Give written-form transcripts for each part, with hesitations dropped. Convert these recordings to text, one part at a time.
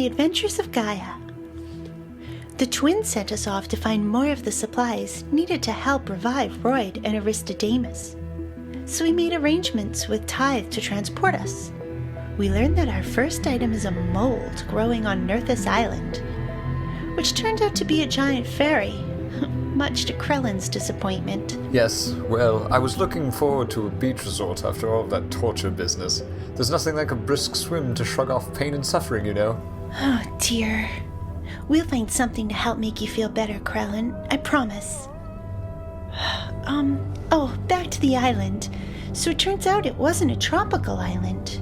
Adventures of Gaia. The twins sent us off to find more of the supplies needed to help revive Royd and Aristodemos. So we made arrangements with Tithe to transport us. We learned that our first item is a mold growing on Nerthus Island, which turned out to be a giant fairy, much to Krellin's disappointment. Yes, well, I was looking forward to a beach resort after all that torture business. There's nothing like a brisk swim to shrug off pain and suffering, you know. Oh dear. We'll find something to help make you feel better, Krellin. I promise. Back to the island. So it turns out it wasn't a tropical island.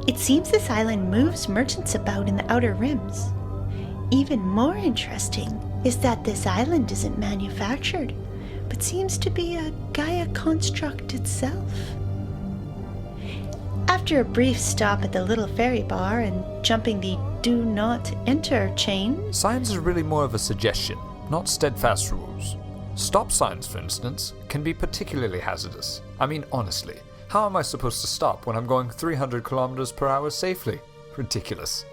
It seems this island moves merchants about in the outer rims. Even more interesting is that this island isn't manufactured, but seems to be a Gaia construct itself. After a brief stop at the little ferry bar and jumping the do not enter chain... Signs are really more of a suggestion, not steadfast rules. Stop signs, for instance, can be particularly hazardous. I mean, honestly, how am I supposed to stop when I'm going 300 kilometers per hour safely? Ridiculous.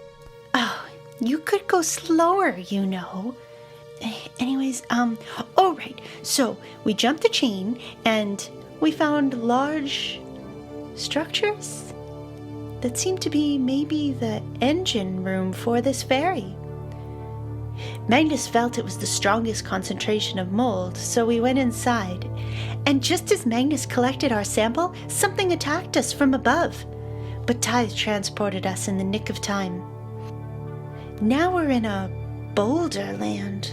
Oh, you could go slower, you know. Anyways, right. So, we jumped the chain, and we found large structures that seem to be maybe the engine room for this ferry. Magnus felt it was the strongest concentration of mold, so we went inside. And just as Magnus collected our sample, something attacked us from above. But Tithe transported us in the nick of time. Now we're in a boulder land,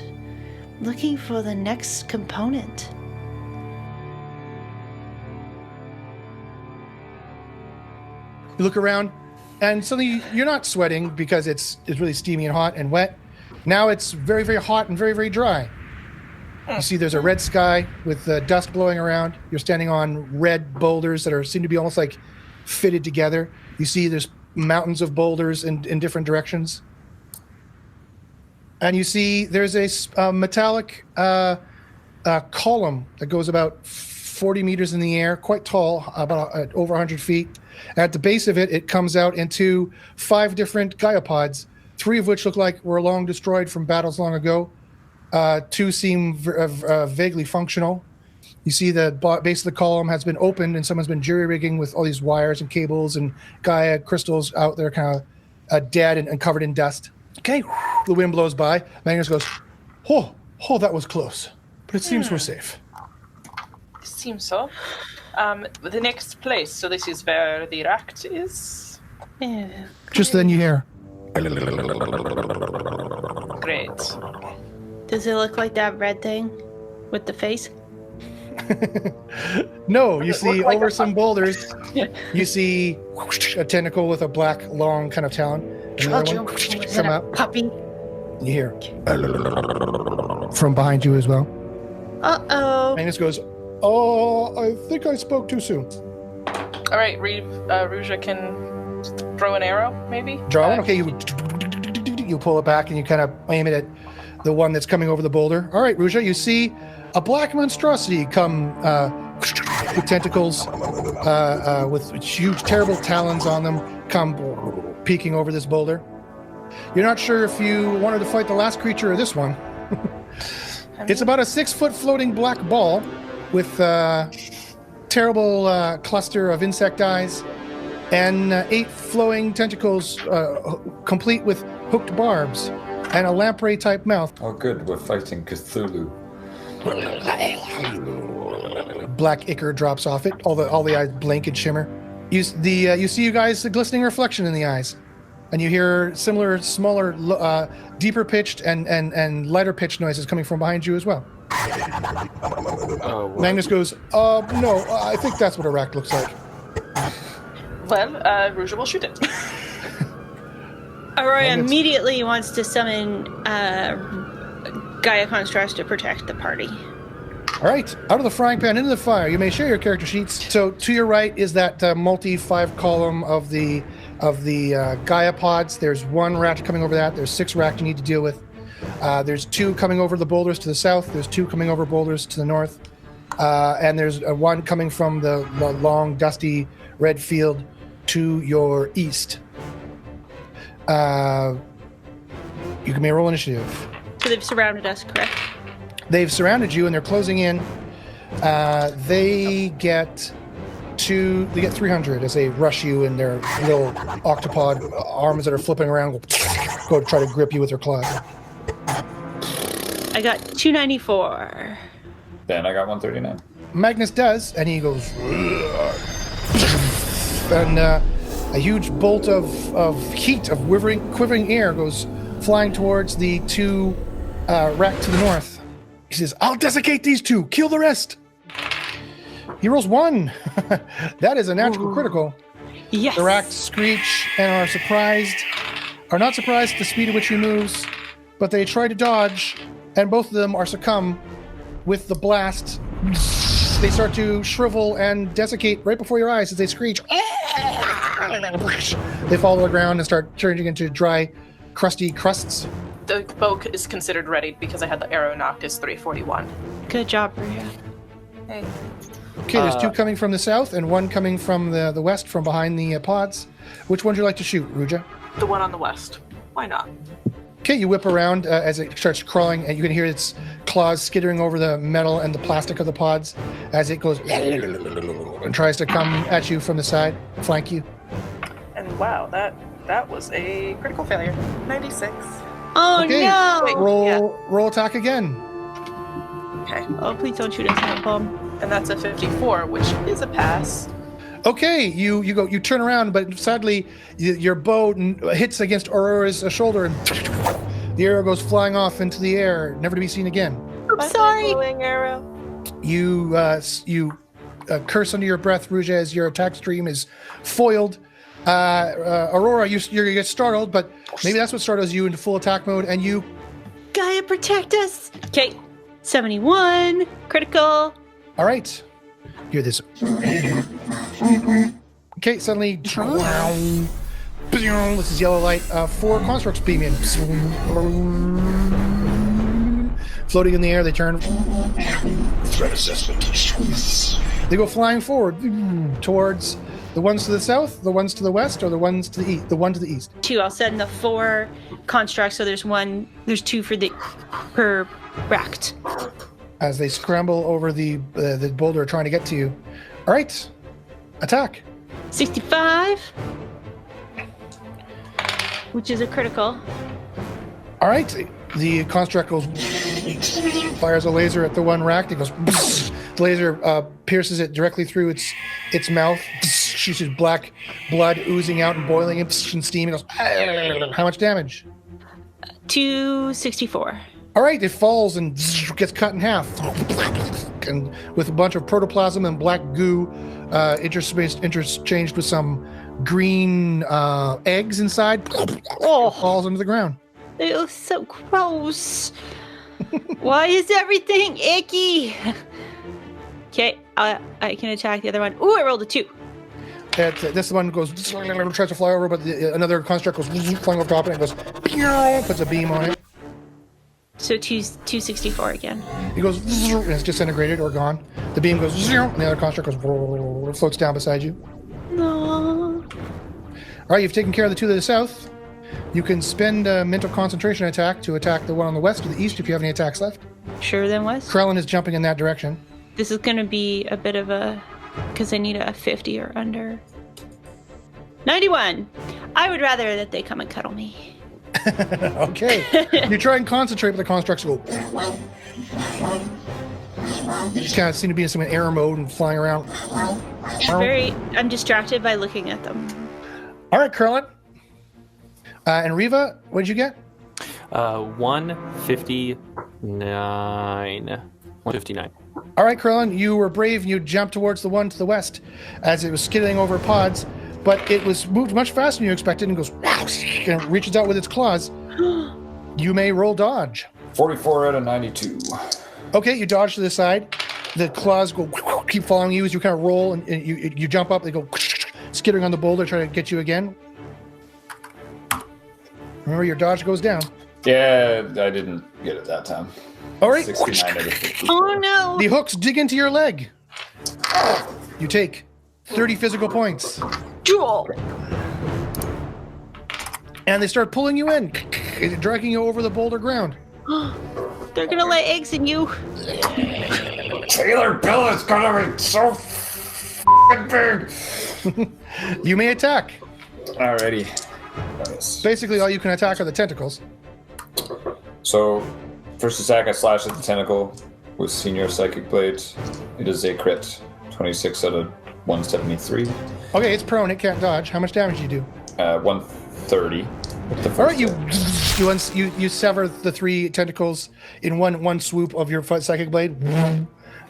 looking for the next component. You look around, and suddenly you're not sweating because it's really steamy and hot and wet. Now it's very, very hot and very, very dry. You see there's a red sky with dust blowing around. You're standing on red boulders that seem to be almost like fitted together. You see there's mountains of boulders in different directions. And you see there's a metallic column that goes about 40 meters in the air, quite tall, about over 100 feet. At the base of it, it comes out into 5 different Gaia pods, 3 of which look like were long destroyed from battles long ago. 2 seem vaguely functional. You see the base of the column has been opened and someone's been jury-rigging with all these wires and cables and Gaia crystals out there kind of dead and covered in dust. Okay, the wind blows by. Magnus goes, oh, that was close. But it seems we're safe. Seems so. The next place, so this is where the ract is? Yeah. Just then you hear... Great. Does it look like that red thing with the face? No, you see like over some boulders, you see a tentacle with a black, long kind of talon. Another one come out. Puppy. You hear from behind you as well. Uh-oh. Magnus goes, oh, I think I spoke too soon. All right, Ruja can throw an arrow, maybe? Draw one? Okay, you pull it back and you kind of aim it at the one that's coming over the boulder. All right, Ruja, you see a black monstrosity come with tentacles, with huge, terrible talons on them, come peeking over this boulder. You're not sure if you wanted to fight the last creature or this one. It's about a 6-foot floating black ball with a terrible cluster of insect eyes and 8 flowing tentacles complete with hooked barbs and a lamprey-type mouth. Oh good, we're fighting Cthulhu. Black ichor drops off it. All the eyes blink and shimmer. You see you guys a glistening reflection in the eyes, and you hear similar, smaller, deeper pitched and lighter pitched noises coming from behind you as well. Magnus goes, no, I think that's what a rack looks like. Well, Ruja will shoot it. Aurora immediately wants to summon Gaia Constructs to protect the party. All right, out of the frying pan into the fire. You may share your character sheets. So to your right is that multi-5 column of the Gaia pods. There's 1 rack coming over that. There's 6 racks you need to deal with. There's 2 coming over the boulders to the south. There's 2 coming over boulders to the north. And there's 1 coming from the long, dusty red field to your east. You can roll initiative. So they've surrounded us, correct? They've surrounded you and they're closing in. They get 300 as they rush you in their little octopod arms that are flipping around. Go try to grip you with their claws. I got 294. Then I got 139. Magnus does, and he goes, and a huge bolt of heat, of quivering air goes flying towards the two rack to the north. He says, I'll desiccate these two, kill the rest. He rolls 1. That is a natural critical. Yes. The racks screech and are not surprised at the speed at which he moves, but they try to dodge, and both of them are succumb with the blast. They start to shrivel and desiccate right before your eyes as they screech. They fall to the ground and start turning into dry, crusty crusts. The bow is considered ready because I had the arrow knocked as 341. Good job, Maria. Hey. Okay, there's 2 coming from the south and 1 coming from the west from behind the pods. Which one would you like to shoot, Ruja? The one on the west. Why not? Okay, you whip around as it starts crawling, and you can hear its claws skittering over the metal and the plastic of the pods as it goes and tries to come at you from the side, flank you. And wow, that was a critical failure. 96. Oh, Okay, no! Wait. roll attack again. Okay. Oh, please don't shoot us in the bomb. And that's a 54, which is a pass. Okay, you turn around, but sadly your bow hits against Aurora's shoulder, and the arrow goes flying off into the air, never to be seen again. I'm sorry. Glowing arrow. You curse under your breath, Ruja, as your attack stream is foiled. Aurora, you get startled, but maybe that's what startles you into full attack mode, and you... Gaia, protect us! Okay, 71, critical. All right. Hear this. Okay, suddenly... This is yellow light. 4 constructs beam in. Floating in the air, they turn. Threat assessment. They go flying forward towards the ones to the south, the ones to the west, or the ones to the east. The one to the east. 2. I'll send the 4 constructs, so there's 2 per racked. As they scramble over the boulder trying to get to you. All right, attack. 65, which is a critical. All right, the construct goes, fires a laser at the one rack. It goes, the laser pierces it directly through its mouth. Shoots black blood oozing out and boiling and steam. It goes, how much damage? 264. All right, it falls and gets cut in half, and with a bunch of protoplasm and black goo interchanged with some green eggs inside. Oh, Falls into the ground. it was so gross. Why is everything icky? Okay, I can attack the other one. Ooh, I rolled a 2. This one goes, tries to fly over, but another construct goes flying over top, and it goes, puts a beam on it. So 264 again. It goes, and it's disintegrated or gone. The beam goes, and the other construct goes, floats down beside you. No. All right, you've taken care of the 2 to the south. You can spend a mental concentration attack to attack the one on the west or the east if you have any attacks left. Sure then, Wes. Krellin is jumping in that direction. This is going to be a bit of a... because I need a 50 or under. 91. I would rather that they come and cuddle me. Okay. You try and concentrate, but the constructs go... You just kind of seem to be in some error mode and flying around. I'm distracted by looking at them. All right, Krellin. And Riva, what did you get? 159. 159. All right, Krellin, you were brave and you jumped towards the one to the west as it was skidding over pods, but it was moved much faster than you expected and goes and reaches out with its claws. You may roll dodge. 44 out of 92. Okay, you dodge to the side. The claws go keep following you as you kind of roll and you jump up. They go skittering on the boulder, trying to get you again. Remember, your dodge goes down. Yeah, I didn't get it that time. All right. 69 out of 50. Oh no! The hooks dig into your leg. You take 30 physical points. Jewel! And they start pulling you in. dragging you over the boulder ground. They're gonna lay eggs in you. Taylor Bill is gonna be so big. You may attack. Alrighty. Nice. Basically, all you can attack are the tentacles. So, first attack, I slash at the tentacle with Senior Psychic Blade. It is a crit. 26 out of 173. Okay, it's prone. It can't dodge. How much damage do you do? 130. With the All right, first you sever the 3 tentacles in one swoop of your psychic blade.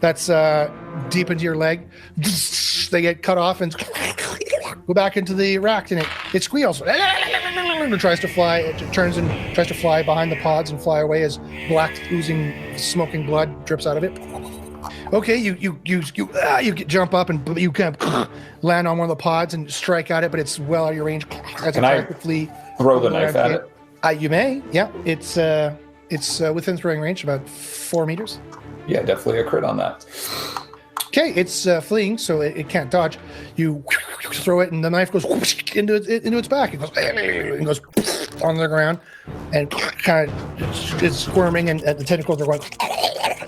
That's deep into your leg. They get cut off and go back into the rack, and it squeals. It tries to fly. It turns and tries to fly behind the pods and fly away as black, oozing, smoking blood drips out of it. Okay, you jump up and you kind of land on one of the pods and strike at it, but it's well out of your range. As Can I throw the knife at it? You may. Yeah, it's within throwing range, about 4 meters. Yeah, definitely a crit on that. Okay, it's fleeing, so it can't dodge. You throw it, and the knife goes into its back. It goes on the ground, and kind of is squirming, and the tentacles are going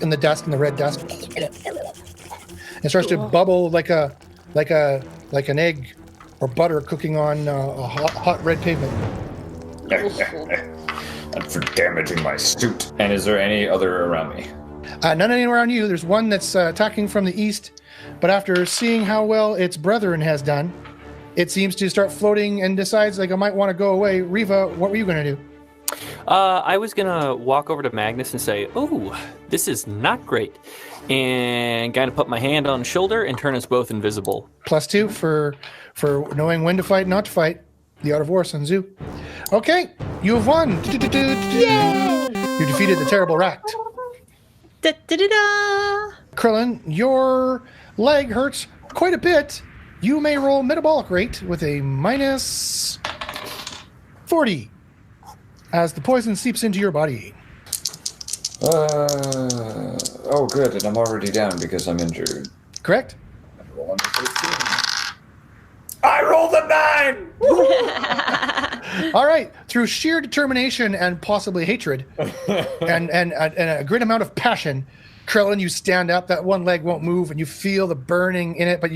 in the dust, in the red dust. It starts to bubble like an egg or butter cooking on a hot red pavement. And for damaging my suit. And is there any other around me? None anywhere on you. There's one that's attacking from the east, but after seeing how well its brethren has done, it seems to start floating and decides like I might want to go away. Riva, what were you going to do? I was gonna walk over to Magnus and say, "Oh, this is not great," and kind of put my hand on his shoulder and turn us both invisible. +2 for knowing when to fight, not to fight. The Art of War, Sun Tzu. Okay, you have won. Yay! You defeated the terrible rat. Da-da-da-da! Krillin, your leg hurts quite a bit. You may roll metabolic rate with a minus 40 as the poison seeps into your body. Oh, good. And I'm already down because I'm injured. Correct? I roll under 13. I rolled a 9! All right. Through sheer determination and possibly hatred and a great amount of passion, Krillin, you stand up. That one leg won't move, and you feel the burning in it, but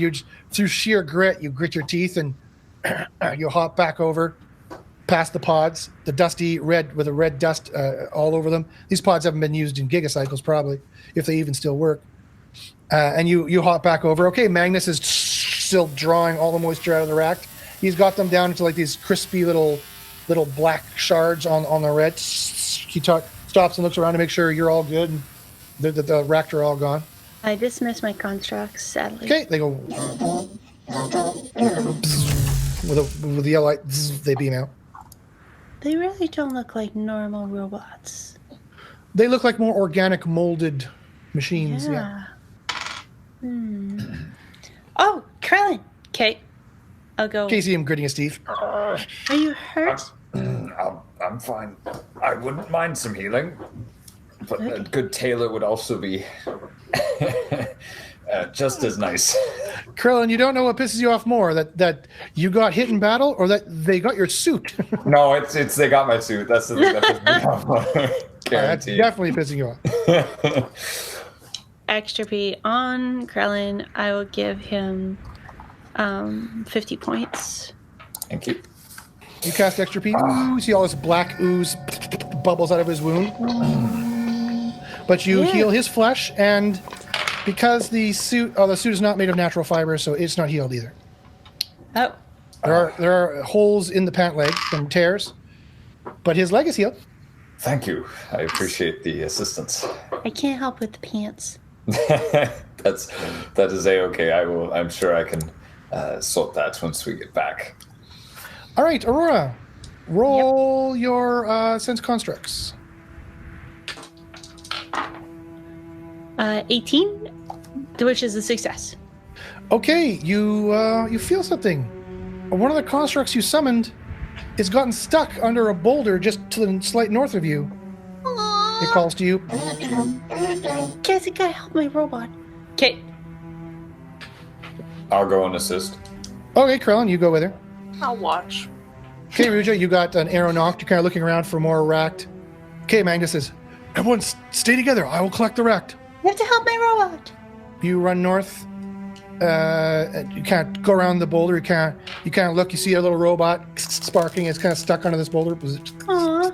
through sheer grit, you grit your teeth and you hop back over past the pods, the dusty red with a red dust all over them. These pods haven't been used in gigacycles, probably, if they even still work. And you hop back over. Okay, Magnus is still drawing all the moisture out of the rack. He's got them down into like these crispy little black shards on the red. He stops and looks around to make sure you're all good and the rack are all gone. I dismiss my constructs, sadly. Okay, they go with the yellow light. They beam out. They really don't look like normal robots. They look like more organic molded machines. Yeah. Oh, Krillin. Okay, I'll go. Okay, see him gritting his teeth. Are you hurt? I'm fine. I wouldn't mind some healing. But a good tailor would also be just as nice. Krillin, you don't know what pisses you off more, that you got hit in battle or that they got your suit? No, it's they got my suit. That's the thing that pisses me off. That's definitely pissing you off. Extra P on Krillin. I will give him 50 points. Thank you. You cast extra P. You see all this black ooze bubbles out of his wound. But you heal his flesh, and because the suit is not made of natural fiber, so it's not healed either. Oh. There are holes in the pant leg from tears, but his leg is healed. Thank you. I appreciate the assistance. I can't help with the pants. That is a-okay. I'm sure I can sort that once we get back. All right, Aurora, roll your sense constructs. 18, which is a success. Okay, you feel something. One of the constructs you summoned is gotten stuck under a boulder just to the slight north of you. Aww. It calls to you. Guys, I gotta help my robot. Okay. I'll go and assist. Okay, Krillin, you go with her. I'll watch. Okay, Ruja, you got an arrow knocked. You're kind of looking around for more racked. Okay, Magnus says, everyone stay together. I will collect the racked. You have to help my robot. You run north. You can't go around the boulder. You can't look. You see a little robot sparking. It's kind of stuck under this boulder. Aww.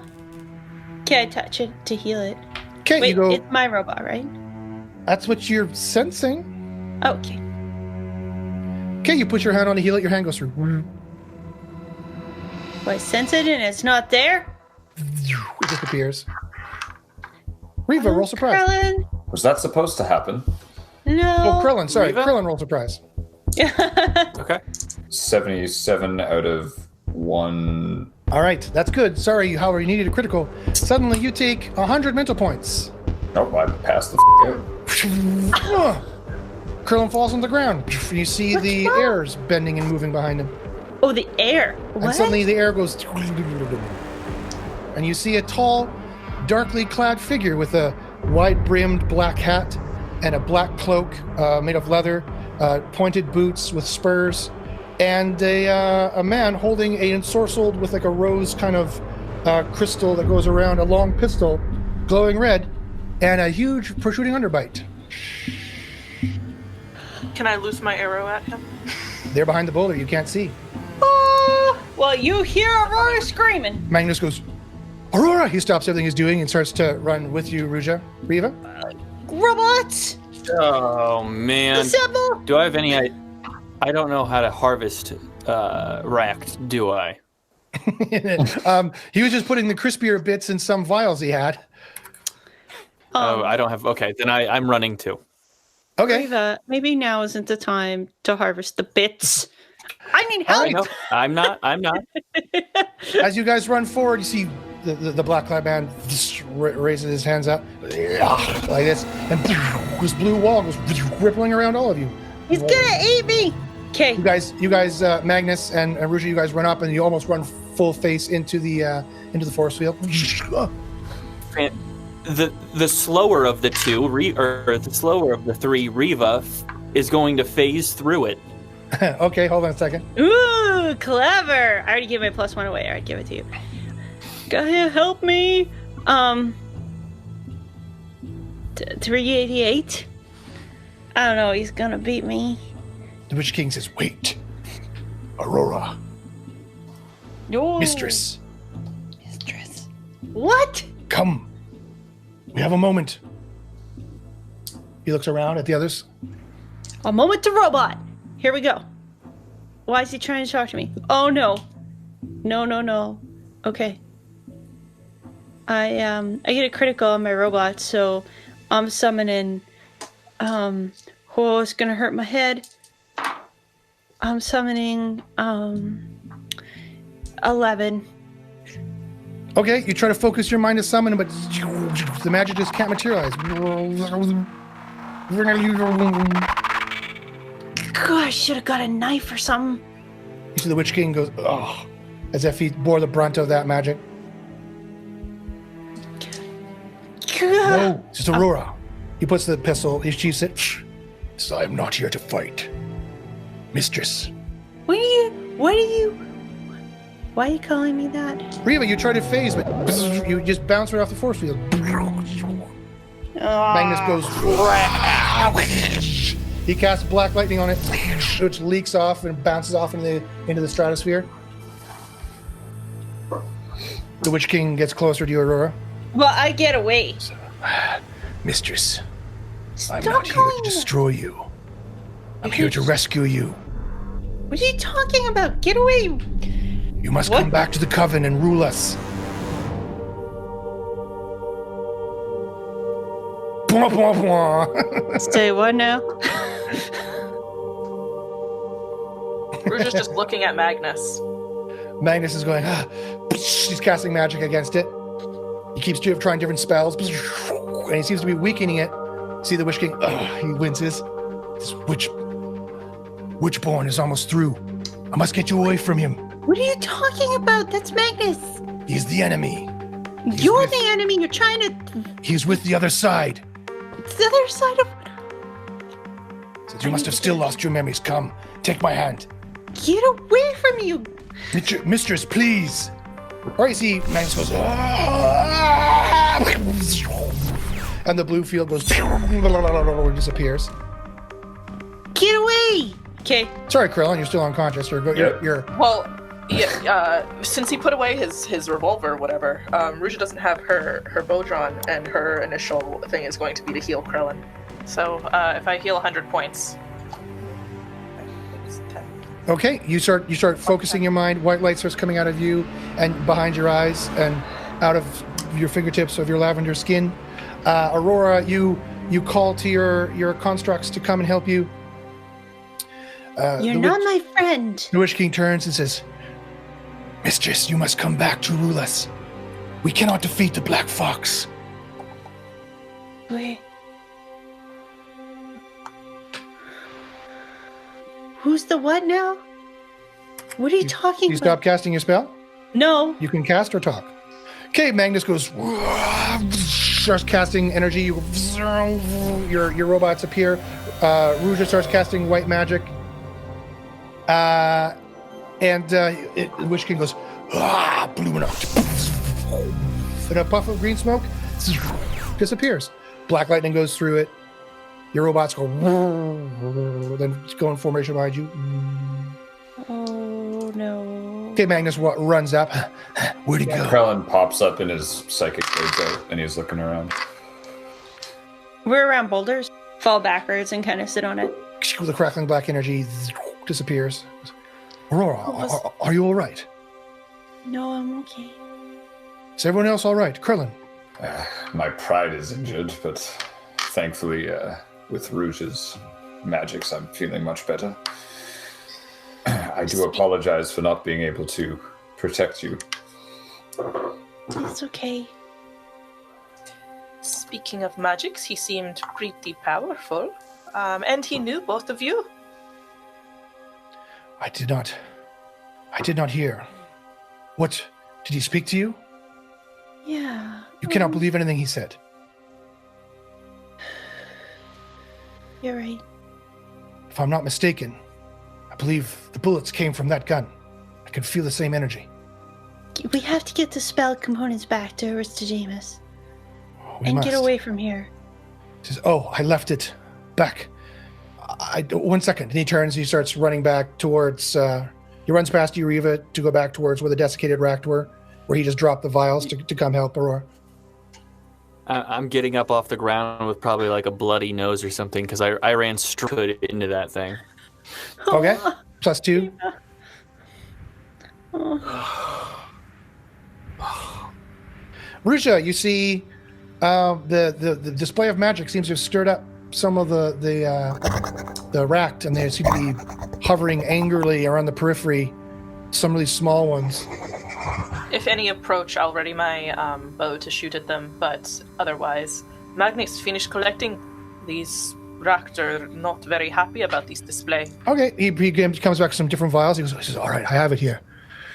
Okay, I touch it to heal it. Okay, Wait, you go. it's my robot, right? That's what you're sensing. Okay. Okay, you put your hand on to heal it. Your hand goes through. Well, I sense it and it's not there. It disappears. Riva, roll surprise. Krillin. Was that supposed to happen? No. Oh, Krillin, sorry. Riva? Krillin, roll surprise. Okay. 77 out of 1. All right, that's good. Sorry, however, you needed a critical. Suddenly you take 100 mental points. Nope, I passed the out. Krillin falls on the ground. You see the airs bending and moving behind him. Oh, the air. What? And suddenly the air goes. And you see a tall, darkly clad figure with a wide-brimmed black hat and a black cloak made of leather, pointed boots with spurs, and a man holding a ensorcelled with like a rose kind of crystal that goes around a long pistol, glowing red, and a huge protruding underbite. Can I loose my arrow at him? They're behind the boulder. You can't see. Oh, well, you hear Aurora screaming. Magnus goes, Aurora! He stops everything he's doing and starts to run with you, Ruja. Riva? Robots. Oh man. Assemble. Do I have any? I don't know how to harvest racked. Do I? He was just putting the crispier bits in some vials he had. Oh, I don't have. Okay, then I'm running too. Okay. Riva, maybe now isn't the time to harvest the bits. I need help. All right. No, I'm not. I'm not. As you guys run forward, you see the black clad man raises his hands up like this, and this blue wall goes rippling around all of you. He's gonna eat me. Okay. You guys, Magnus and Ruja, you guys run up and you almost run full face into the force field. The slower of the two, or the slower of the three, Riva, is going to phase through it. Okay, hold on a second. Ooh, clever. I already gave my +1 away. All right, give it to you. Gaia, help me. 388. I don't know. He's gonna beat me. The Witch King says, "Wait, Aurora, No. Mistress, What? come. We have a moment." He looks around at the others. A moment to robot. Here we go. Why is he trying to talk to me? Oh no. No. Okay. I get a critical on my robot, so I'm summoning oh, it's gonna hurt my head. I'm summoning 11. Okay, you try to focus your mind to summon, but the magic just can't materialize. God, I should have got a knife or something. You see the Witch King goes, "Ugh," as if he bore the brunt of that magic. No, it's just Aurora. He puts the pistol, he sheaths it. So I'm not here to fight. Mistress. Why are you calling me that? Riva, you try to phase, but you just bounce right off the force field. Magnus goes. He casts black lightning on it, which leaks off and bounces off into the stratosphere. The Witch King gets closer to you, Aurora. Well, I get away. Mistress, I'm Stop not here calling to me destroy you. I'm here to rescue you. What are you talking about? Get away. You must What? come back to the Coven and rule us. Bwah, bwah, bwah. Say what now? Rouge is just looking at Magnus. Magnus is going, he's casting magic against it. He keeps trying different spells, and he seems to be weakening it. See the Witch King, he winces. This Witchborn is almost through. I must get you away from him. What are you talking about? That's Magnus. He's the enemy. You're the enemy. You're trying to... He's with the other side. It's the other side of... Says, you must have still lost your memories. Come, take my hand. Get away from me, you Mistress, please. All right, see, Magnus goes, and the blue field goes, and disappears. Get away! Okay. Sorry, Krillin, you're still unconscious. You're Well, yeah. Since he put away his revolver, or whatever, Ruja doesn't have her bow drawn, and her initial thing is going to be to heal Krillin. So if I heal 100 points, it's 10. okay. You start focusing your mind. White light starts coming out of you and behind your eyes and out of your fingertips of your lavender skin. Aurora, you call to your constructs to come and help you. You're not my friend. The Witch King turns and says, Mistress, you must come back to rule us. We cannot defeat the Black Fox. Wait. Who's the what now? What are you talking You about? stop casting your spell? No. You can cast or talk. Okay, Magnus goes, starts casting energy. Your robots appear. Ruja starts casting white magic. And the Witch King goes, blue enough. And a puff of green smoke disappears. Black lightning goes through it. Your robots go, then go in formation behind you. Oh no. Okay, Magnus runs up. Where'd he go? Krellin pops up in his psychic blades out, and he's looking around. We're around boulders. Fall backwards and kind of sit on it. The crackling black energy disappears. Aurora, are you all right? No, I'm okay. Is everyone else all right? Krillin? My pride is injured, but thankfully, with Rouge's magics, I'm feeling much better. I do apologize for not being able to protect you. It's okay. Speaking of magics, he seemed pretty powerful, and he knew both of you. I did not hear. What? Did he speak to you? Yeah. You cannot believe anything he said. You're right. If I'm not mistaken, I believe the bullets came from that gun. I can feel the same energy. We have to get the spell components back to Aristodemos We and must. get away from here. He says, oh, I left it back. 1 second. And he turns, he starts running back towards, he runs past you, Riva, to go back towards where the desiccated racked were, where he just dropped the vials to come help Aurora. I'm getting up off the ground with probably like a bloody nose or something because I ran straight into that thing. Okay. +2. Ruja, you see the display of magic seems to have stirred up some of the racked, and they seem to be hovering angrily around the periphery, some of these small ones. If any approach, I'll ready my bow to shoot at them, but otherwise, Magnus finished collecting. These racked are not very happy about this display. Okay, he comes back with some different vials. He says, all right, I have it here.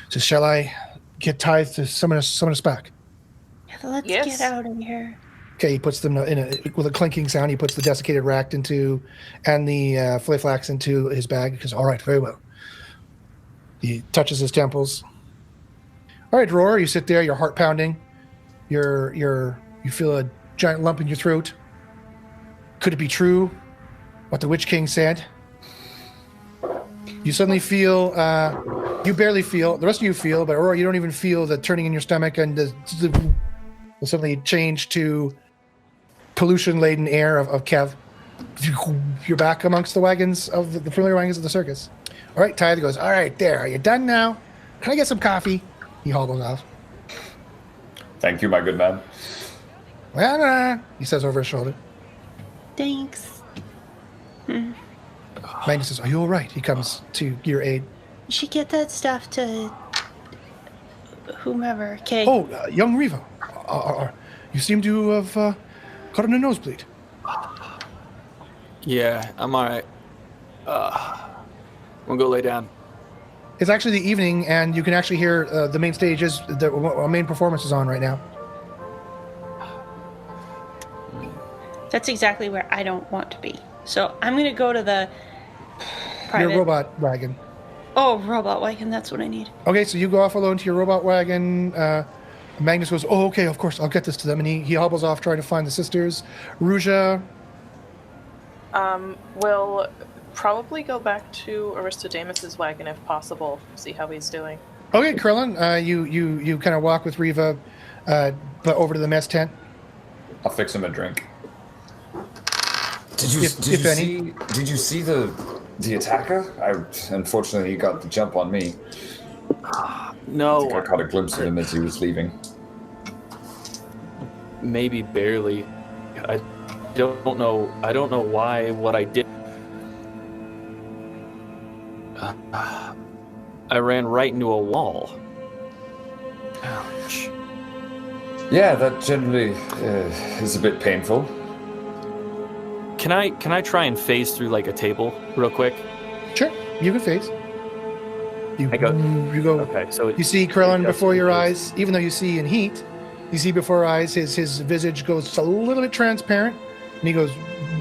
He says, shall I get tithe to summon us back? Yeah, let's Yes. get out of here. Okay, he puts them with a clinking sound. He puts the desiccated racked into, and the fillet flax into his bag. He goes, all right, very well. He touches his temples. All right, Roar, you sit there, your heart pounding. You feel a giant lump in your throat. Could it be true, what the Witch King said? You suddenly feel, you barely feel, the rest of you feel, but Aurora, you don't even feel the turning in your stomach, and will suddenly change to pollution-laden air of Kev. You're back amongst the wagons of the familiar wagons of the circus. All right, Tithe goes, all right, there, are you done now? Can I get some coffee? He hobbles off. Thank you, my good man. Well, he says over his shoulder. Thanks. Magnus says, are you all right? He comes to your aid. You should get that stuff to whomever. Okay. Oh, young Riva, you seem to have gotten a nosebleed. Yeah, I'm all right. I'm gonna go lay down. It's actually the evening, and you can actually hear the main stage is the main performance is on right now. That's exactly where I don't want to be. So I'm going to go to the private. Your robot wagon. Oh, robot wagon, that's what I need. Okay, so you go off alone to your robot wagon. Magnus goes, oh, okay, of course, I'll get this to them. And he hobbles off trying to find the sisters. Ruja, We'll probably go back to Aristodemos' wagon if possible, see how he's doing. okay, Krillin, you kind of walk with Riva but over to the mess tent. I'll fix him a drink. Did you see the attacker? Unfortunately, he got the jump on me. No. I think I caught a glimpse of him as he was leaving. Maybe barely. I don't know. I don't know why what I did. I ran right into a wall. Ouch. Yeah, that generally is a bit painful. Can I try and phase through like a table real quick? Sure, you can face. You go. Okay, so You see Krillin before your eyes. Even though you see in heat, you see before your eyes his visage goes a little bit transparent, and he goes,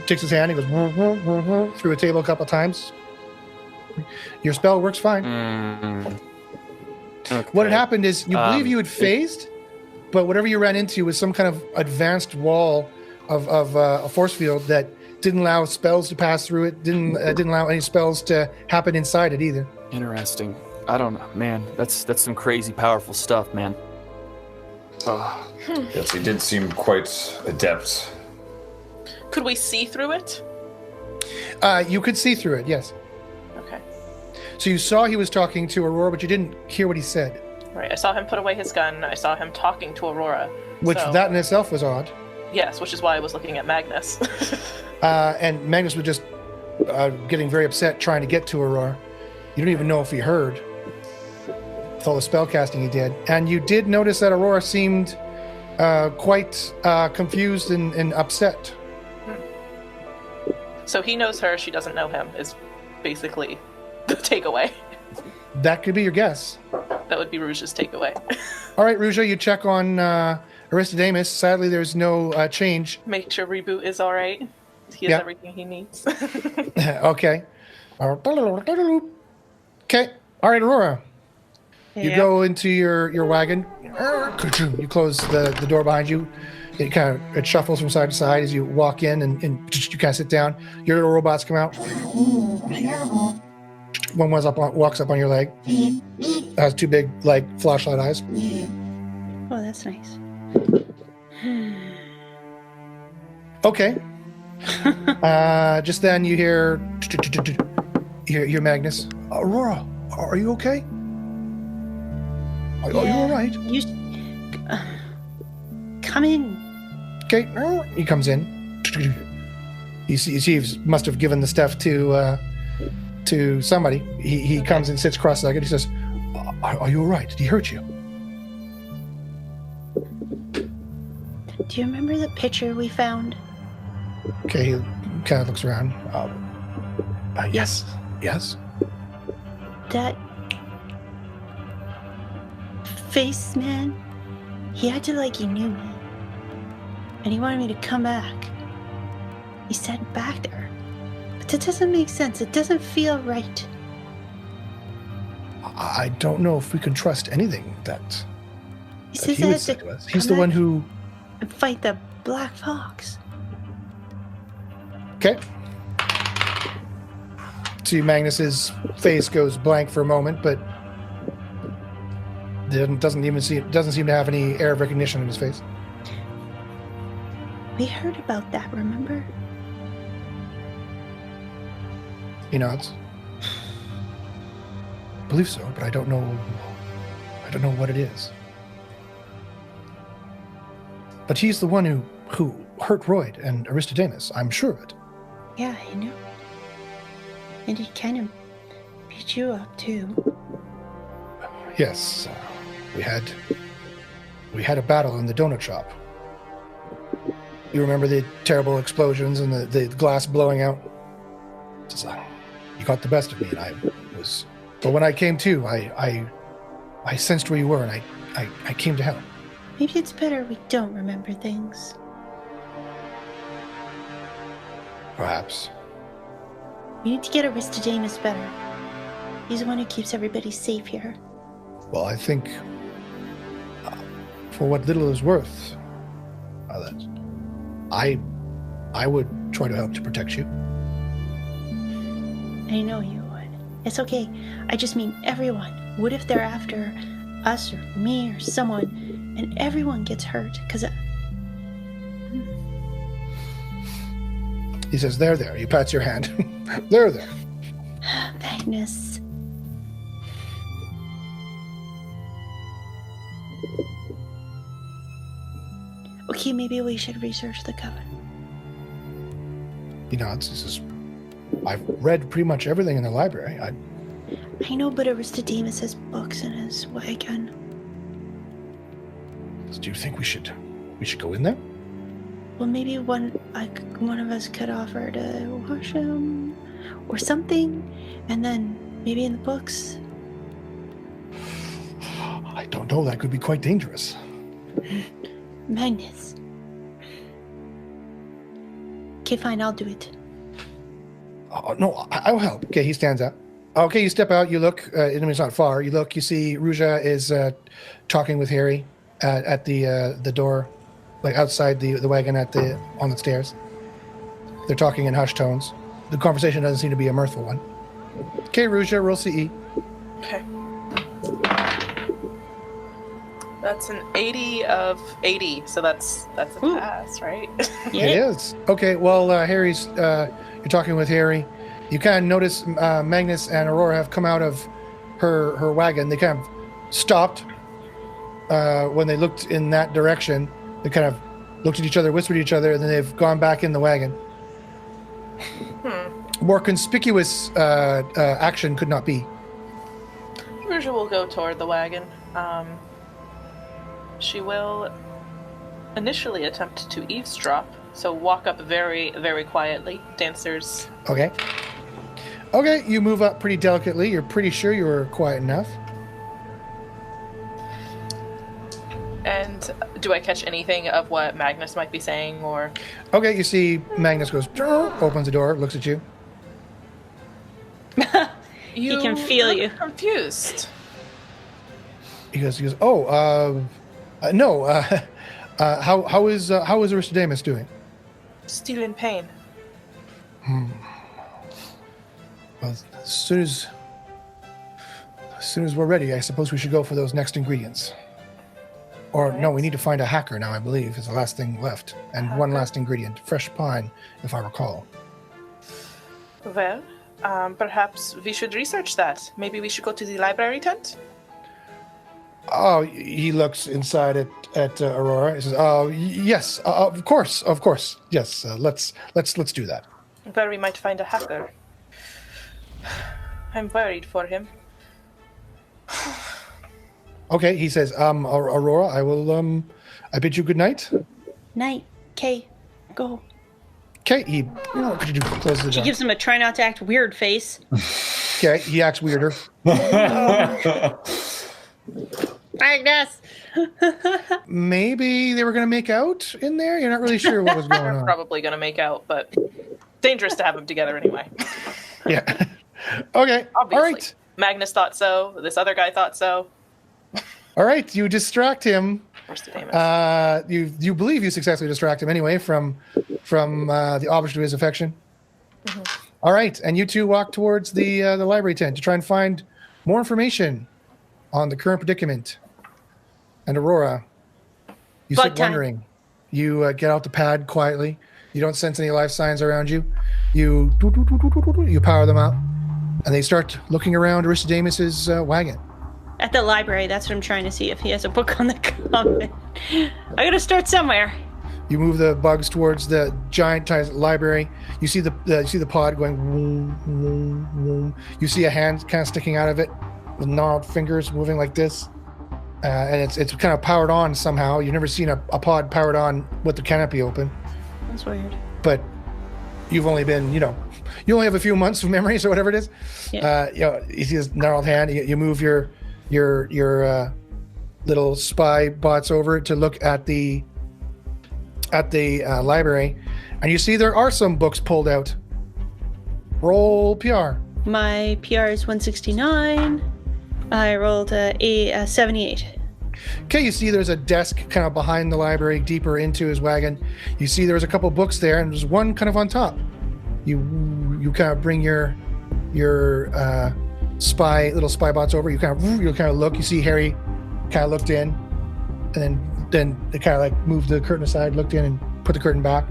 takes his hand, he goes through a table a couple times. Your spell works fine. Okay. What had happened is you believe you had phased, but whatever you ran into was some kind of advanced wall of a force field that didn't allow spells to pass through it. Didn't allow any spells to happen inside it either. Interesting. I don't know, man. That's some crazy powerful stuff, man. Yes, he did seem quite adept. Could we see through it? You could see through it, yes. Okay. So you saw he was talking to Aurora, but you didn't hear what he said. Right, I saw him put away his gun. I saw him talking to Aurora. Which so- that in itself was odd. Yes, which is why I was looking at Magnus. And Magnus was just getting very upset trying to get to Aurora. You don't even know if he heard with all the spell casting he did. And you did notice that Aurora seemed quite confused and upset. So he knows her, she doesn't know him, is basically the takeaway. That could be your guess. That would be Rouge's takeaway. All right, Ruja, you check on Aristodemos. Sadly, there's no change. Make sure Reboot is alright. He has everything he needs. Okay. Okay. All right, Aurora. You go into your wagon. You close the door behind you. It shuffles from side to side as you walk in, and you kind of sit down. Your little robots come out. One walks up on your leg. Has two big, flashlight eyes. Oh, that's nice. Okay. Just then you hear Magnus. Aurora, are you okay? Are you all right? Come in. Okay. He comes in. You see, he must have given the stuff to somebody. He comes and sits cross-legged. He says, "Are you all right? Did he hurt you?" Do you remember the picture we found? Okay. He kind of looks around. Yes. That face man, he acted like he knew me. And he wanted me to come back. He said back there. But that doesn't make sense. It doesn't feel right. I don't know if we can trust anything that He says he I would have say to to us. He's come the one back who... and fight the Black Fox. Okay. See, Magnus's face goes blank for a moment, but doesn't seem to have any air of recognition in his face. We heard about that, remember? He nods. I believe so, but I don't know what it is. But he's the one who hurt Royd and Aristodemos. I'm sure of it. Yeah, I know. And he kind of beat you up too. Yes, we had a battle in the donut shop. You remember the terrible explosions and the glass blowing out? You got the best of me, and but when I came to, I sensed where you were, and I came to help. Maybe it's better we don't remember things. Perhaps. We need to get Aristodemos better. He's the one who keeps everybody safe here. Well, I think, for what little is worth, that I would try to help to protect you. I know you would. It's okay. I just mean everyone. What if they're after us or me or someone, and everyone gets hurt? Because He says, there. He pats your hand. there. Magnus. Okay, maybe we should research the coven. He nods. He says, I've read pretty much everything in the library. I know, but Aristodemos has books in his wagon. Do you think we should go in there? Well, maybe one of us could offer to wash him or something, and then maybe in the books. I don't know. That could be quite dangerous. Magnus. Okay, fine, I'll do it. Oh, no, I'll help. Okay, he stands up. Okay, you step out, you look, it's not far. You look, you see Ruja is talking with Harry at the door, like outside the wagon on the stairs. They're talking in hushed tones. The conversation doesn't seem to be a mirthful one. Okay, Ruja, roll CE. Okay. That's an 80 of 80, so that's a pass, right? Yeah. It is. Okay, well, Harry's, you're talking with Harry. You kind of notice Magnus and Aurora have come out of her wagon. They kind of stopped when they looked in that direction. They kind of looked at each other, whispered to each other, and then they've gone back in the wagon. More conspicuous action could not be. Ruja will go toward the wagon. She will initially attempt to eavesdrop, so walk up very, very quietly. Dancers. Okay. Okay, you move up pretty delicately. You're pretty sure you were quiet enough. And do I catch anything of what Magnus might be saying, or? Okay, you see Magnus goes, opens the door, looks at you. You can feel look you. confused. He goes, oh, no, how is Aristodemos doing? Still in pain. Well, as soon as we're ready, I suppose we should go for those next ingredients. Or no, we need to find a hacker now, I believe, is the last thing left. And one last ingredient, fresh pine, if I recall. Well, perhaps we should research that. Maybe we should go to the library tent? Oh, he looks inside at Aurora. He says, "Oh, yes, of course, yes. Let's do that." Where we might find a hacker. I'm worried for him. Okay, he says, Aurora, I will, I bid you good night. Night. Okay, go. Okay, he closes the door. She gives him a try not to act weird face. Okay, he acts weirder. Magnus! Maybe they were going to make out in there? You're not really sure what was going They're on. probably going to make out, but dangerous to have them together anyway. Yeah. Okay, Obviously. all right. Magnus thought so. This other guy thought so. All right, you distract him. Aristodemos. You believe you successfully distract him anyway from the object of his affection. Mm-hmm. All right, and you two walk towards the library tent to try and find more information on the current predicament. And Aurora, you Bug sit time. wondering. You get out the pad quietly. You don't sense any life signs around you. You power them up, and they start looking around Aristodemos's wagon. At the library, that's what I'm trying to see, if he has a book on the coven. I gotta start somewhere. You move the bugs towards the giant library. You see the pod going vroom, vroom, vroom. You see a hand kind of sticking out of it with gnarled fingers moving like this. And it's kind of powered on somehow. You've never seen a pod powered on with the canopy open. That's weird. But you've only been, you only have a few months of memories or whatever it is. Yeah. You see this gnarled hand. You move your little spy bots over to look at the library, and you see there are some books pulled out. Roll PR. My PR is 169. I rolled a 78. Okay, you see there's a desk kind of behind the library, deeper into his wagon. You see there's a couple books there, and there's one kind of on top. You kind of bring your little spy bots over. You kind of look. You see Harry kind of looked in, and then they kind of like moved the curtain aside, looked in, and put the curtain back.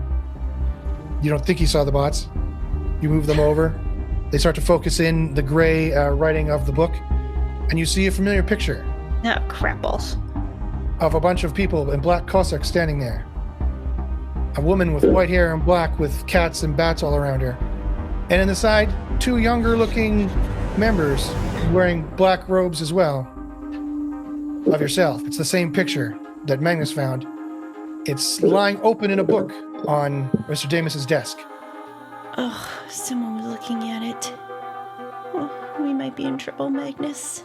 You don't think he saw the bots. You move them over. They start to focus in the gray writing of the book, and you see a familiar picture. Oh, crapples. Of a bunch of people in black Cossacks standing there. A woman with white hair and black with cats and bats all around her. And in the side, 2 younger looking members wearing black robes as well. Of yourself. It's the same picture that Magnus found. It's lying open in a book on Aristodemos' desk. Oh, someone was looking at it. Oh, we might be in trouble, Magnus.